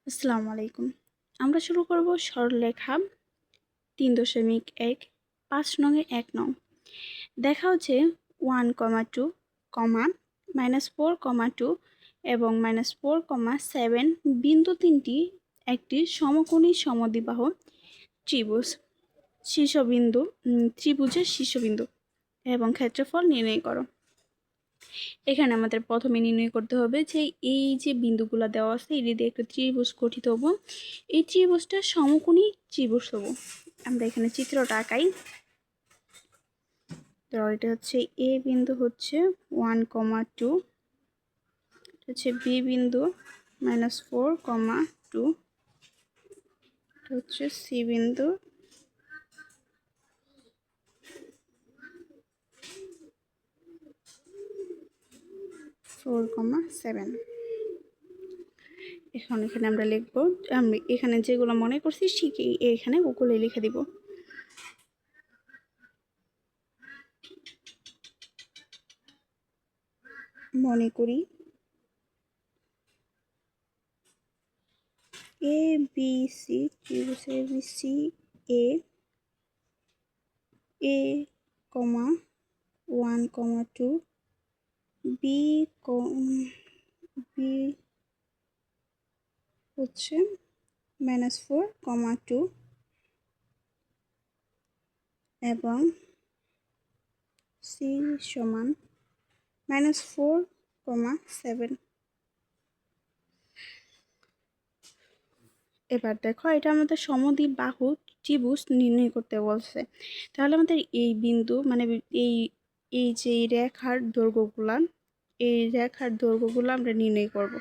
আসসালামু আলাইকুম। আমরা শুরু করব সরলরেখা ৩.১ ৫ নংয়ে ১ নং। দেখা হচ্ছে 1,2, -4,2 এবং -4,7 বিন্দু তিনটি একটি সমকোণী সমদ্বিবাহু ত্রিভুজ শীর্ষবিন্দু ত্রিভুজের শীর্ষবিন্দু এবং ক্ষেত্রফল নির্ণয় করো। এখানে আমাদের প্রথমে নির্ণয় করতে হবে যে এই যে বিন্দুগুলো দেওয়া আছে এটি দিয়ে একটা ত্রিভুজ গঠিত হবো। এই ত্রিভুজটা সমকোণী ত্রিভুজ হবো। আমরা এখানে চিত্রটা আঁকাই। তো এটা হচ্ছে এ বিন্দু হচ্ছে 1,2, হচ্ছে বি বিন্দু -4,2, হচ্ছে সি বিন্দু (4,7) এখানে আমরা লিখবো, আমি এখানে যেগুলো মনে করছি ঠিক এখানে ওগুলো লিখে দিব। মনে করি এ বি সি ত্রিভুজ A B C A 1,2, B B হচ্ছে -4,2 এবং সি সমান -4,7। এবার দেখো এটা আমাদের সমদ্বিবাহু ত্রিভুজ নির্ণয় করতে বলছে। তাহলে আমাদের এই বিন্দু মানে এই এই যে রেখার দৈর্ঘ্যগুলো আমরা নির্ণয় করব।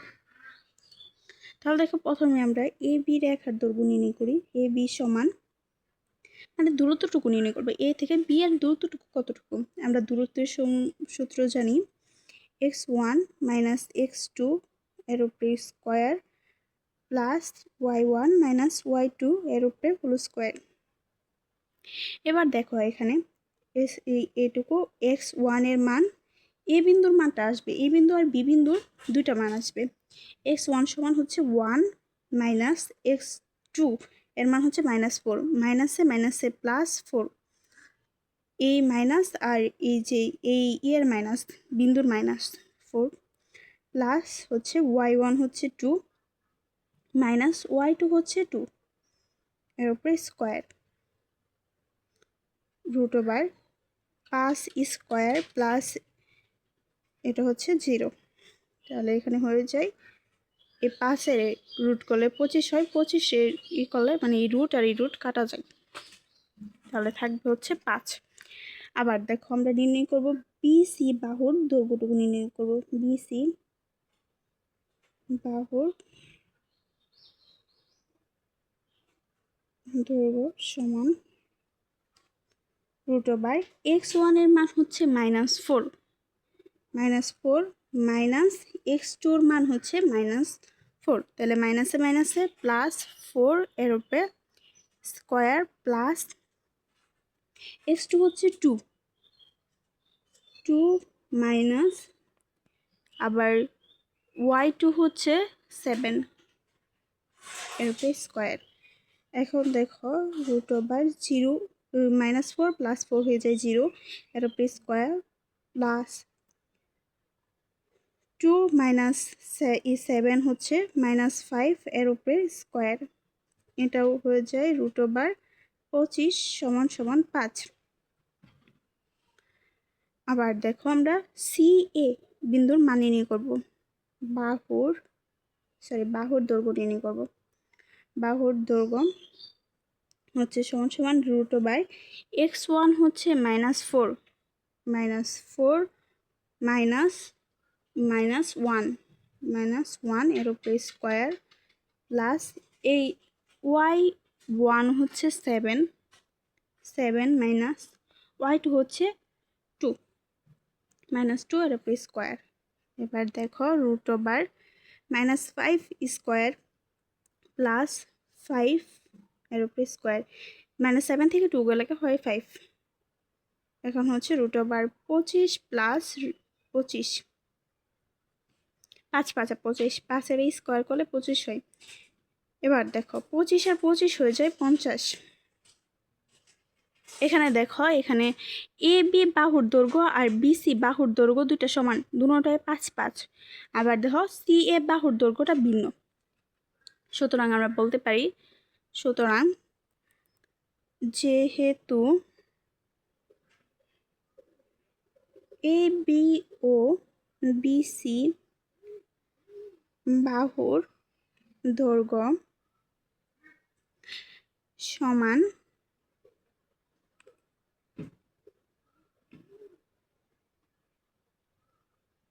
তাহলে দেখো প্রথমে আমরা এ বি রেখার দৈর্ঘ্য নির্ণয় করি। এ বি সমান মানে দূরত্বটুকু নির্ণয় করবো। এ থেকে বি এর দূরত্বটুকু কতটুকু? আমরা দূরত্বের সূত্র জানি, x1 - x2 এর উপরে স্কয়ার প্লাস y1 - y2 এর উপরে হোল স্কয়ার। এবার দেখো এখানে এটুকু x1 এর মান, এ বিন্দুর মানটা আসবে, এ বিন্দু আর বি বিন্দুর দুইটা মান আসবে। x1 সমান হচ্ছে 1 - x2 এর মান হচ্ছে -4, মাইনাসে +4, এই মাইনাস আর এই যে এই এর মাইনাস বিন্দুর -4 প্লাস হচ্ছে y1 হচ্ছে 2 -y2 হচ্ছে 2 এর উপরে স্কয়ার √5 প্লাস এটা হচ্ছে 0। তাহলে এখানে হয়ে যায় এই 5-এর রুট করলে 25 হয়, 25-এর করলে মানে এই রুট আর এই রুট কাটা যায়, তাহলে থাকবে হচ্ছে 5। আবার দেখো আমরা নির্ণয় করব বিসি বাহুর দৈর্ঘ্যটুকু নির্ণয় করব। বিসি বাহুর দৈর্ঘ্য সমান √x1 এর মান হচ্ছে -4 মাইনাস x2 এর মান হচ্ছে -4, তাহলে মাইনাসে +4 এর উপরে স্কয়ার প্লাস x2 হচ্ছে 2 মাইনাস আবার y2 হচ্ছে 7 এর উপরে স্কয়ার। এখন দেখো √0 -4 + 4 হয়ে যায় 0 এর উপরে স্কয়ার প্লাস 2 - 7 হচ্ছে -5 এর উপরে স্কয়ার, এটাও হয়ে যায় √25 = 5। আবার দেখো আমরা সি এ বিন্দুর মান নির্ণয় করব। বাহুর দৈর্ঘ্য নির্ণয় করব। বাহুর দৈর্ঘ্য হচ্ছে সমান x1 হচ্ছে -4 -1 এর উপরে স্কয়ার প্লাস এই y1 হচ্ছে 7 মাইনাস y2 হচ্ছে 2 -2 এর উপরে স্কয়ার। এবার দেখো √5 স্কয়ার প্লাস 5 এর উপরে স্কয়ার, -7 থেকে 2 গেলে হয় 5। এখন হচ্ছে √25 প্লাস 25, 5 5 25, 5 এর স্কয়ার করলে 25 হয়, এবার দেখো 25 আর 25 হয়ে যায় 50। এখানে দেখো এখানে এ বি বাহুর দৈর্ঘ্য আর বিসি বাহুর দৈর্ঘ্য দুইটা সমান, দুটোটায় 5 5। আবার দেখো সি এ বাহুর দৈর্ঘ্যটা ভিন্ন। সুতরাং আমরা বলতে পারি, সুতরাং যেহেতু এ বি ও বিসি বাহুর দৈর্ঘ্য সমান,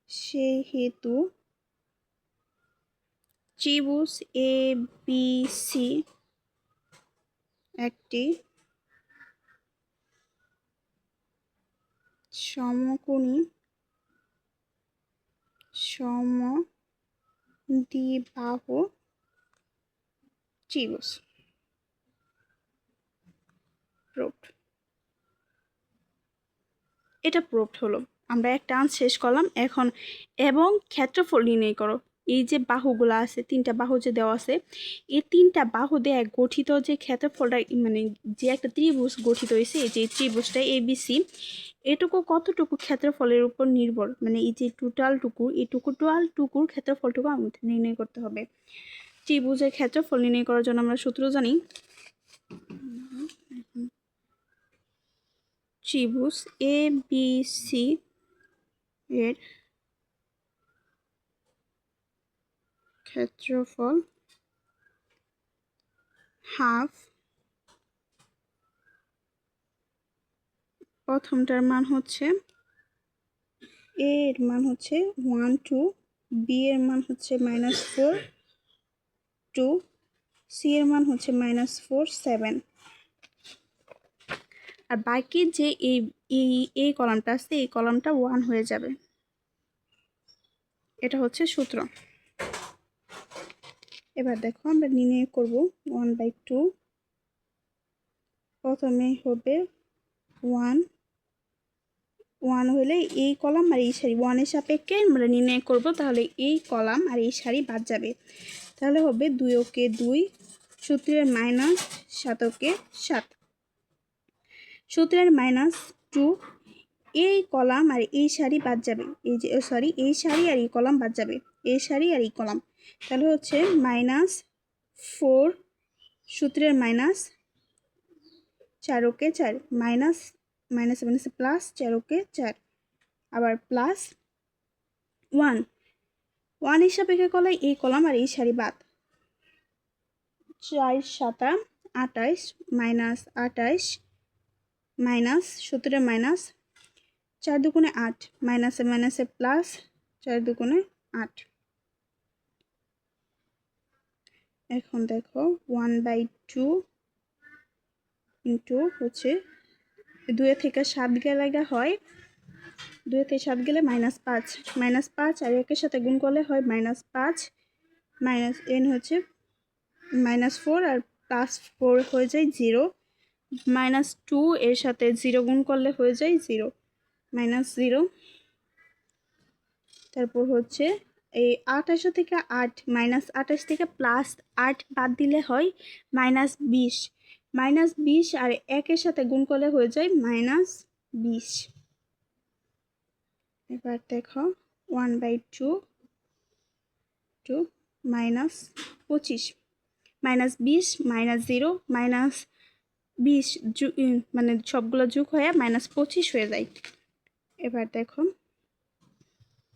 সেহেতু ত্রিভুজ এ বি সি একটি সমকোণী সমদ্বিবাহু ত্রিভুজ। প্রুফড। এটা প্রুফড হলো। আমরা এক টান শেষ করলাম। এখন এবং ক্ষেত্রফল নির্ণয় করো। এই যে বাহুগুলো আছে, তিনটা বাহু যে দেওয়া আছে, এই তিনটা বাহু দিয়ে গঠিত যে ক্ষেত্রফলটা, মানে যে একটা ত্রিভুজ গঠিত হয়েছে, এই যে ত্রিভুজটা এবিসি, এটুকু কতটুকু ক্ষেত্রফলের উপর নির্ভর, মানে এই যে টোটালটুকু, এইটুকু টোটালটুকুর ক্ষেত্রফলটুকু আমাদের নির্ণয় করতে হবে। ত্রিভুজের ক্ষেত্রফল নির্ণয় করার জন্য আমরা সূত্র জানি, ত্রিভুজ এ বি সি এর ক্ষেত্রফল হাফ, প্রথমটার মান হচ্ছে এ এর মান হচ্ছে 1 2, বি এর মান হচ্ছে -4 2, সি এর মান হচ্ছে -4 7। আর বাকি যে এই কলামটা আছে, এই কলামটা 1 হয়ে যাবে। এটা হচ্ছে সূত্র। এবার দেখো আমরা নির্ণয় করব 1/2। প্রথমে হবে 1 1 হলে এই কলাম আর এই সারি 1 এর সাপেক্ষে আমরা নির্ণয় করব, তাহলে এই কলাম আর এই সারি বাদ যাবে। তাহলে হবে 2 ওকে 2, সূত্রের -7 ওকে 7, সূত্রের -2, এই কলাম আর এই সারি বাদ যাবে, এই যে সরি এই সারি আর এই কলাম বাদ যাবে, এই সারি আর এই কলাম। তাহলে হচ্ছে -4, সূত্রের -4 ওকে 4, মাইনাস প্লাস 4 ওকে 4, আবার প্লাস 1 1 হিসাবে করলে এই কলাম আর এই সারি বাদ। 4 7 28, -28 মাইনাস সূত্রের মাইনাস 4 দুগুণে 8, মাইনাসে মাইনাসে প্লাস 4 দুগুণে 8। এখন দেখো 1/2 ইন্টু হচ্ছে 2 থেকে 7 গেলে হয়, 2 থেকে 7 গেলে -5, -5 আর একের সাথে গুণ করলে হয় -5, মাইনাস n হচ্ছে -4 আর +4 হয়ে যায় 0, -2 এর সাথে 0 গুণ করলে হয়ে যায় 0, -0। তারপর হচ্ছে এই 28 থেকে 8, -28 থেকে +8 বাদ দিলে হয় -20, -20 আর একের সাথে গুণ করলে হয়ে যায় -20। এবার দেখো 1/2 টু -25, -20 -0 -20 মানে সবগুলো যোগ হয়ে -25 হয়ে যায়। এবার দেখো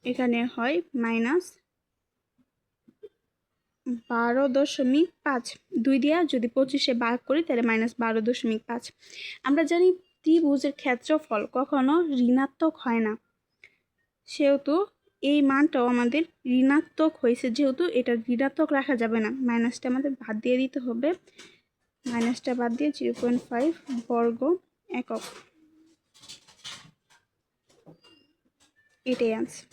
এখানে হয় -12.5, 2 দিয়া যদি 25-এ ভাগ করি তাহলে -12.5। আমরা জানি ত্রিভুজের ক্ষেত্রফল কখনো ঋণাত্মক হয় না, সেহেতু এই মানটাও আমাদের ঋণাত্মক হয়েছে, যেহেতু এটা ঋণাত্মক রাখা যাবে না, মাইনাসটা আমাদের বাদ দিয়ে দিতে হবে। মাইনাসটা বাদ দিয়ে 0.5 বর্গ একক, এটাই আনসার।